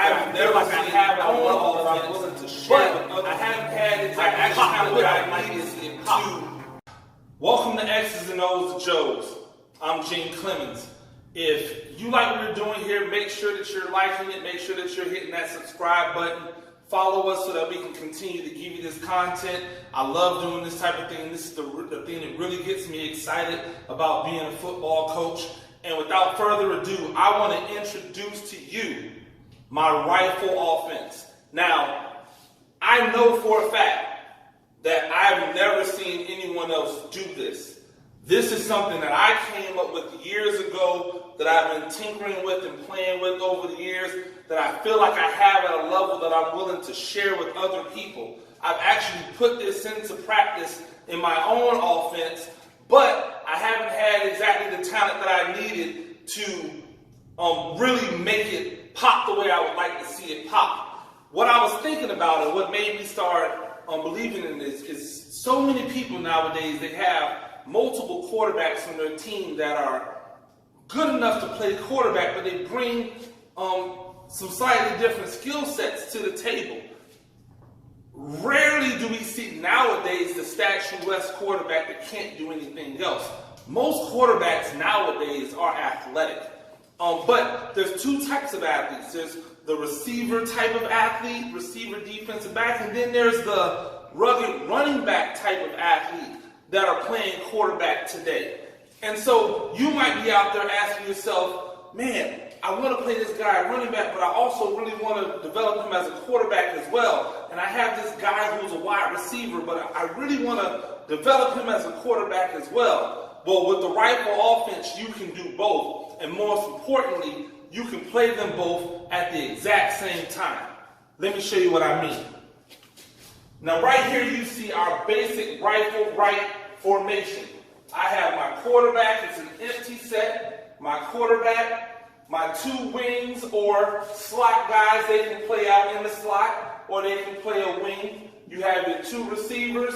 I've never seen I have all that I'm willing to share with others. I haven't had exactly what I needed to. Welcome to X's and O's to Joe's. I'm Gene Clemens. If you like what we're doing here, make sure that you're liking it. Make sure that you're hitting that subscribe button. Follow us so that we can continue to give you this content. I love doing this type of thing. This is the thing that really gets me excited about being a football coach. And without further ado, I want to introduce to you my rifle offense. Now, I know for a fact that I've never seen anyone else do this. This is something that I came up with years ago, that I've been tinkering with and playing with over the years, that I feel like I have at a level that I'm willing to share with other people. I've actually put this into practice in my own offense, but I haven't had exactly the talent that I needed to really make it pop the way I would like to see it pop. What I was thinking about and what made me start believing in this is so many people nowadays, they have multiple quarterbacks on their team that are good enough to play quarterback, but they bring some slightly different skill sets to the table. Rarely do we see nowadays the statuesque quarterback that can't do anything else. Most quarterbacks nowadays are athletic. But there's two types of athletes. There's the receiver type of athlete, receiver defensive back, and then there's the rugged running back type of athlete that are playing quarterback today. And so you might be out there asking yourself, man, I want to play this guy running back, but I also really want to develop him as a quarterback as well. And I have this guy who's a wide receiver, but I really want to develop him as a quarterback as well. Well, with the rifle offense, you can do both. And most importantly, you can play them both at the exact same time. Let me show you what I mean. Now, right here, you see our basic rifle right formation. I have my quarterback, it's an empty set, my quarterback, my two wings or slot guys, they can play out in the slot or they can play a wing. You have your two receivers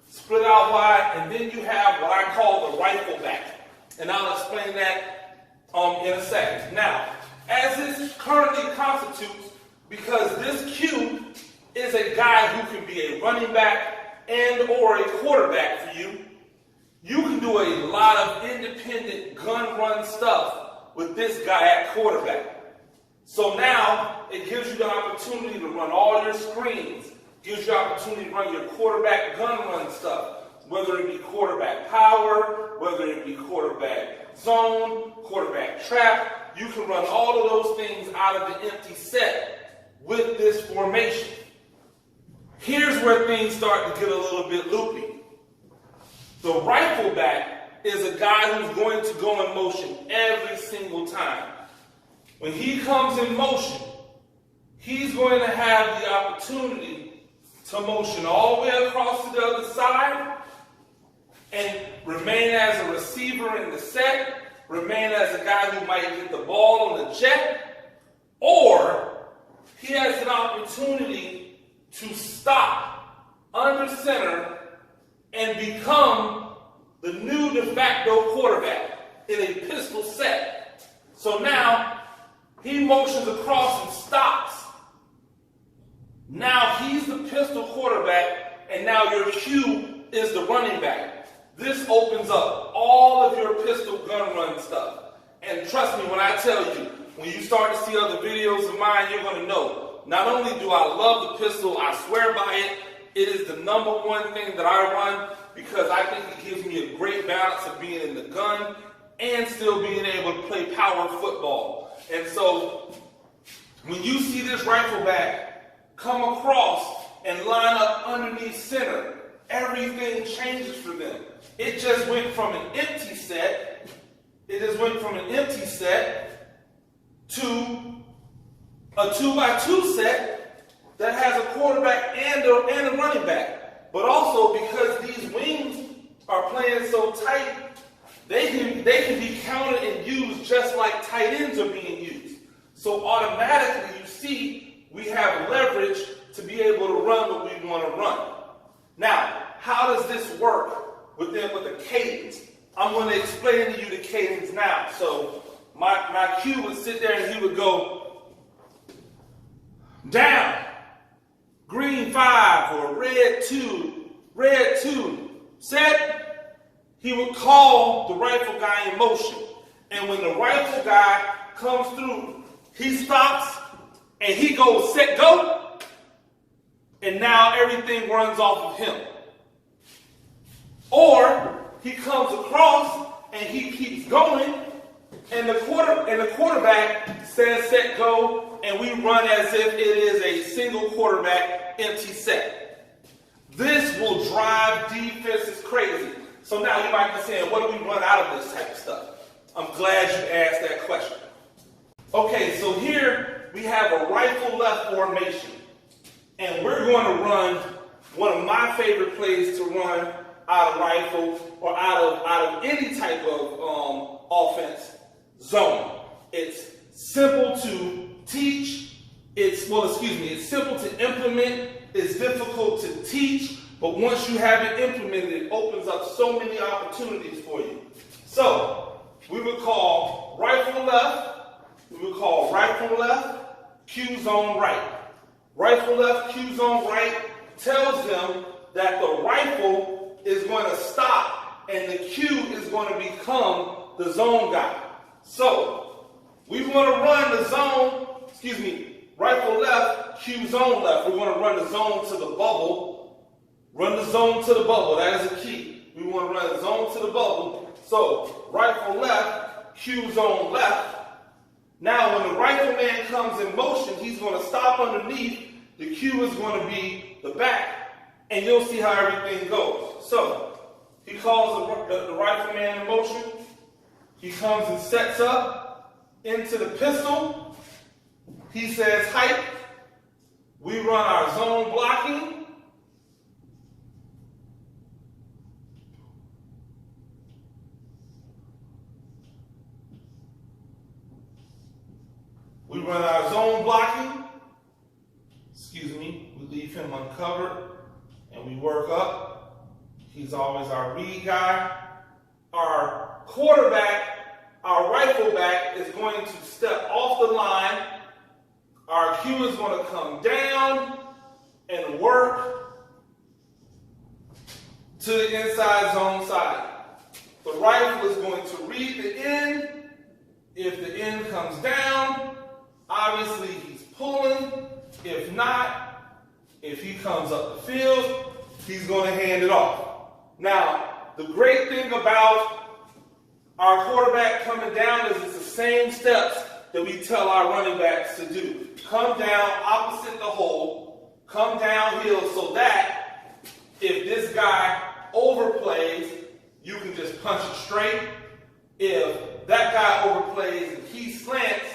split out wide, and then you have what I call the rifle back. And I'll explain that in a second. Now, as this currently constitutes, because this Q is a guy who can be a running back and or a quarterback for you, you can do a lot of independent gun run stuff with this guy at quarterback. So now it gives you the opportunity to run all your screens, gives you the opportunity to run your quarterback gun run stuff, whether it be quarterback power, whether it be quarterback zone, quarterback trap. You can run all of those things out of the empty set with this formation. Here's where things start to get a little bit loopy. The rifle back is a guy who's going to go in motion every single time. When he comes in motion, he's going to have the opportunity to motion all the way across to the other side and remain as a receiver in the set, remain as a guy who might get the ball on the jet, or he has an opportunity to stop under center and become the new de facto quarterback in a pistol set. So now he motions across and stops. Now he's the pistol quarterback, and now your Q is the running back. This opens up all of your pistol gun run stuff. And trust me when I tell you, when you start to see other videos of mine, you're going to know. Not only do I love the pistol, I swear by it. It is the number one thing that I run because I think it gives me a great balance of being in the gun and still being able to play power football. And so when you see this rifle back come across and line up underneath center, everything changes for them. It just went from an empty set, to a 2x2 set that has a quarterback and a running back. But also because these wings are playing so tight, they can be counted and used just like tight ends are being used. So automatically you see we have leverage to be able to run what we want to run. Now, how does this work with the cadence? I'm going to explain to you the cadence now. So my Q would sit there and he would go down, green 5 or red 2, set, he would call the rifle guy in motion. And when the rifle guy comes through, he stops and he goes, set, go. And now everything runs off of him. Or he comes across and he keeps going, and the quarterback says set, go, and we run as if it is a single quarterback empty set. This will drive defenses crazy. So now you might be saying, what do we run out of this type of stuff? I'm glad you asked that question. Okay, so here we have a rifle left formation. And we're going to run one of my favorite plays to run out of rifle or out of any type of offense, zone. It's simple to teach. It's simple to implement. It's difficult to teach, but once you have it implemented, it opens up so many opportunities for you. So we would call rifle left, Q zone right. Rifle left, Q zone right tells them that the rifle is going to stop and the Q is going to become the zone guy. So we want to run the zone, rifle left, Q zone left. We want to run the zone to the bubble. Run the zone to the bubble. That is the key. We want to run the zone to the bubble. So rifle left, Q zone left. Now when the rifleman comes in motion, he's going to stop underneath. The Q is going to be the back. And you'll see how everything goes. So he calls the rifleman in motion. He comes and sets up into the pistol. He says height. We run our zone blocking. We run our zone blocking. We leave him uncovered and we work up. He's always our read guy. Our quarterback, our rifle back, is going to step off the line. Our Q is going to come down and work to the inside zone side. The rifle is going to read the end. If the end comes down, obviously he's pulling. If not, if he comes up the field, he's going to hand it off. Now, the great thing about our quarterback coming down is it's the same steps that we tell our running backs to do. Come down opposite the hole, come downhill so that if this guy overplays, you can just punch it straight. If that guy overplays and he slants,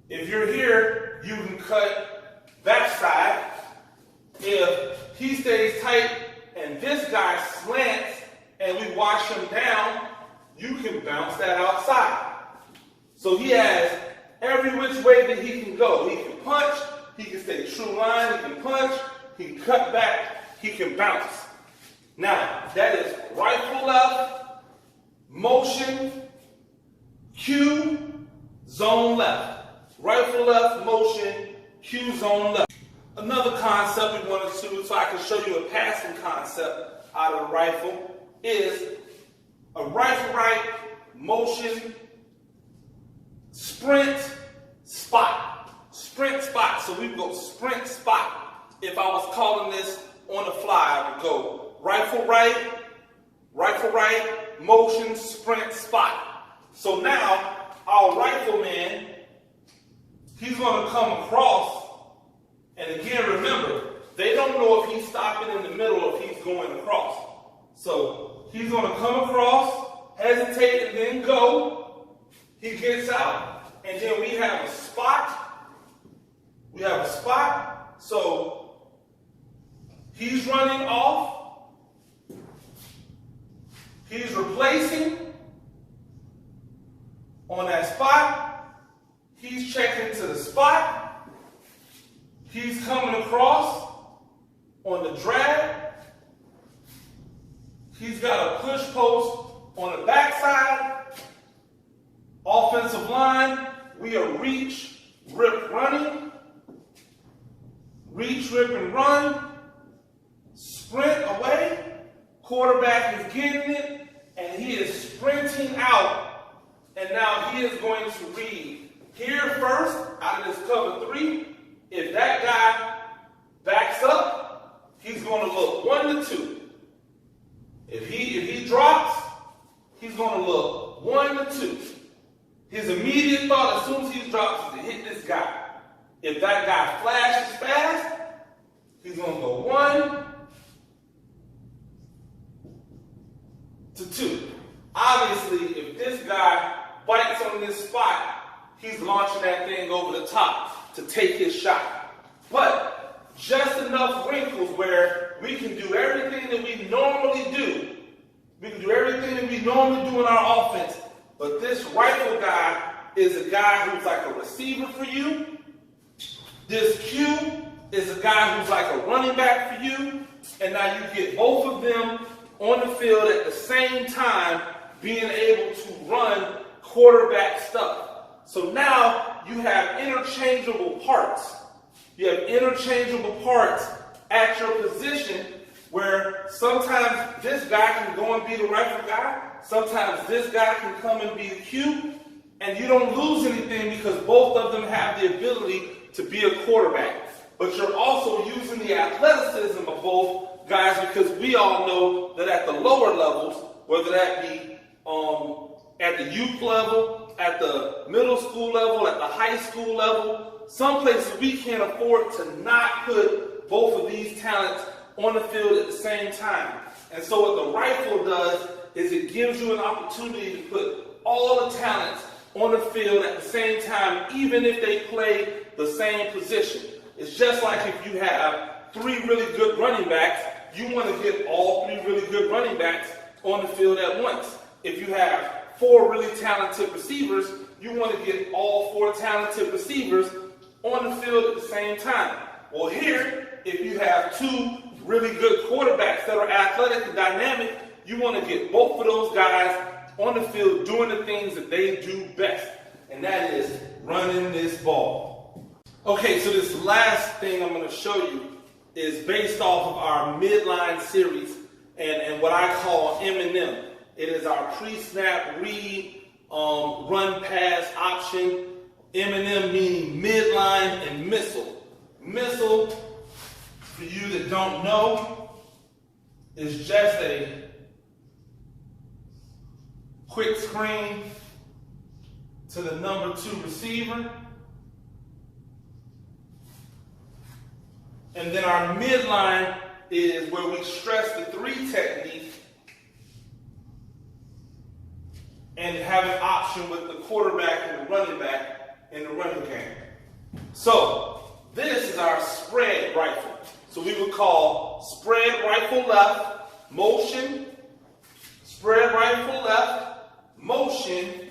if you're here, you can cut backside. If he stays tight and this guy slants and we wash him down, you can bounce that outside. So he has every which way that he can go. He can punch, he can stay true line, he can punch, he can cut back, he can bounce. Now, that is rifle left, motion, Q, zone left. Rifle left, motion, Q zone left. Another concept we wanted to, so I can show you a passing concept out of the rifle, is a rifle right, motion, sprint, spot. Sprint, spot. So we would go sprint, spot. If I was calling this on the fly, I would go rifle right, motion, sprint, spot. So now, our rifleman, he's going to come across. And again, remember, they don't know if he's stopping in the middle or if he's going across. So he's going to come across, hesitate, and then go. He gets out, and then we have a spot. So he's running off. He's replacing on that spot. He's checking to the spot. He's coming across on the drag. He's got a push post on the backside. Offensive line, we are reach, rip running. reach, rip, and run, sprint away. Quarterback is getting it, and he is sprinting out, and now he is going to read here first out of this cover 3. If that guy backs up, he's going to look 1 to 2. If he drops, he's going to look 1 to 2. His immediate thought as soon as he drops is to hit this guy. If that guy flashes fast, he's going to go 1 to 2. Obviously, if this guy bites on this spot, he's launching that thing over the top to take his shot. But just enough wrinkles where we can do everything that we normally do. We can do everything that we normally do in our offense. But this rifle guy is a guy who's like a receiver for you. This Q is a guy who's like a running back for you. And now you get both of them on the field at the same time being able to run quarterback stuff. So now you have interchangeable parts. You have interchangeable parts at your position where sometimes this guy can go and be the rifle guy. Sometimes this guy can come and be the Q. And you don't lose anything because both of them have the ability to be a quarterback. But you're also using the athleticism of both guys because we all know that at the lower levels, whether that be at the youth level, at the middle school level, at the high school level, some places we can't afford to not put both of these talents on the field at the same time. And so what the rifle does is it gives you an opportunity to put all the talents on the field at the same time, even if they play the same position. It's just like if you have 3 really good running backs, you want to get all 3 really good running backs on the field at once. If you have 4 really talented receivers, you want to get all 4 talented receivers on the field at the same time. Well, here, if you have 2 really good quarterbacks that are athletic and dynamic, you want to get both of those guys on the field doing the things that they do best, and that is running this ball. Okay, so this last thing I'm going to show you is based off of our Midline series and what I call M&M. It is our pre-snap, read, run, pass option. M&M meaning midline and missile. Missile, for you that don't know, is just a quick screen to the number 2 receiver. And then our midline is where we stress the 3 technique and have an option with the quarterback and the running back in the running game. So this is our spread rifle. So we would call spread rifle left, motion, spread rifle left, motion,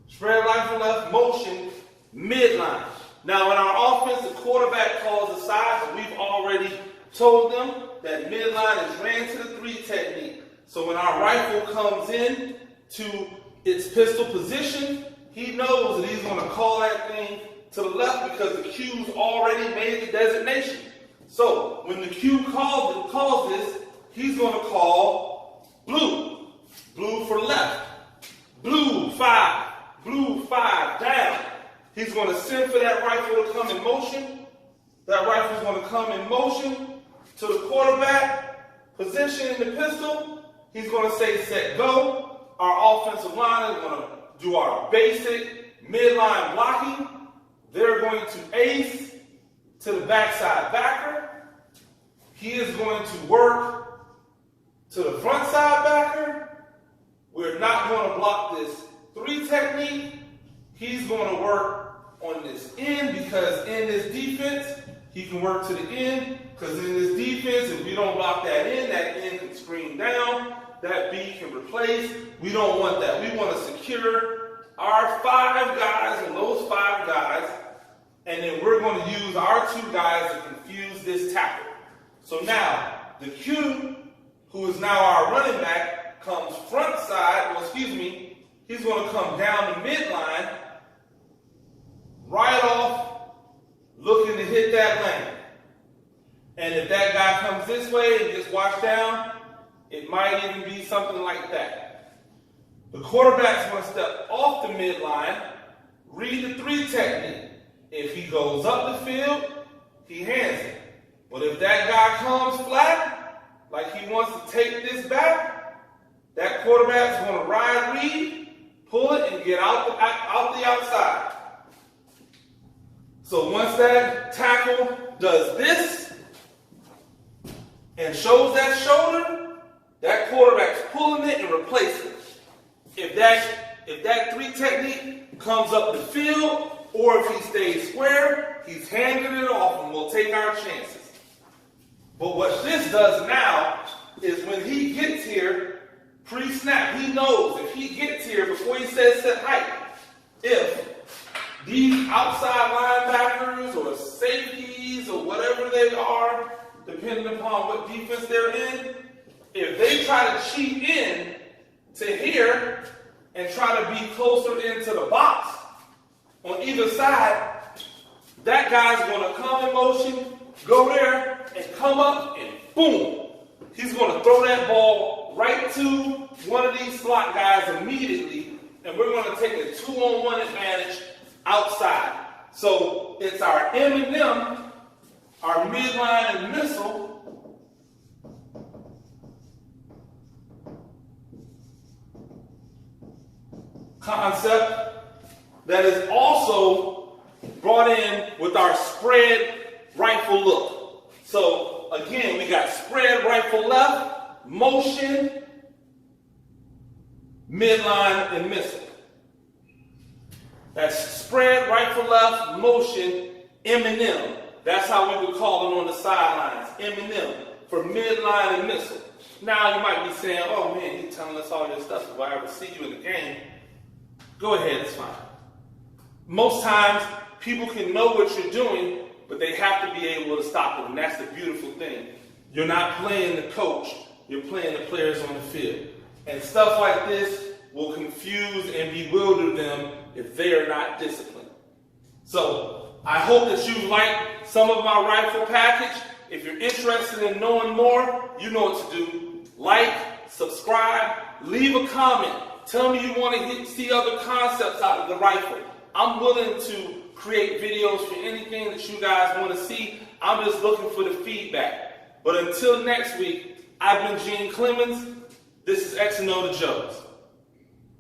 spread rifle left, motion, midline. Now in our offense, the quarterback calls the side, but we've already told them that midline is ran to the 3 technique. So when our rifle comes in to its pistol position, he knows that he's going to call that thing to the left because the Q's already made the designation. So when the Q calls this, he's going to call blue. Blue for left. Blue 5 down. He's going to send for that rifle to come in motion. That rifle is going to come in motion to the quarterback, position in the pistol. He's going to say set go. Our offensive line is going to do our basic midline blocking. They're going to ace to the backside backer. He is going to work to the front side backer. We're not going to block this 3 technique. He's going to work on this end because in this defense, he can work to the end because in this defense, if we don't block that end can screen down, that B can replace. We don't want that. We want to secure our 5 guys and those 5 guys, and then we're going to use our 2 guys to confuse this tackle. So now, the Q, who is now our running back, comes front side, he's going to come down the midline, right off, looking to hit that lane. And if that guy comes this way and gets washed down, it might even be something like that. The quarterback's going to step off the midline, read the 3 technique. If he goes up the field, he hands it. But if that guy comes flat, like he wants to take this back, that quarterback's going to ride read, pull it, and get out the outside. So once that tackle does this and shows that shoulder, that quarterback's pulling it and replacing it. If that 3 technique comes up the field, or if he stays square, he's handing it off and we'll take our chances. But what this does now is when he gets here, pre-snap, he knows if he gets here before he says set height, if these outside linebackers or safeties or whatever they are, depending upon what defense they're in, if they try to cheat in to here and try to be closer into the box on either side, that guy's going to come in motion, go there, and come up, and boom, he's going to throw that ball right to one of these slot guys immediately, and we're going to take a 2-on-1 advantage outside. So it's our M&M, our midline and missile, concept that is also brought in with our spread rifle look. So again, we got spread rifle left, motion, midline, and missile. That's spread rifle left, motion, M&M. That's how we would call it on the sidelines, M&M, for midline and missile. Now you might be saying, oh man, you're telling us all this stuff. If I ever see you in the game, go ahead, it's fine. Most times, people can know what you're doing, but they have to be able to stop it, and that's the beautiful thing. You're not playing the coach, you're playing the players on the field. And stuff like this will confuse and bewilder them if they are not disciplined. So, I hope that you like some of my rifle package. If you're interested in knowing more, you know what to do. Like, subscribe, leave a comment. Tell me you want to see other concepts out of the rifle. I'm willing to create videos for anything that you guys want to see. I'm just looking for the feedback. But until next week, I've been Gene Clemens. This is X and O to Joes.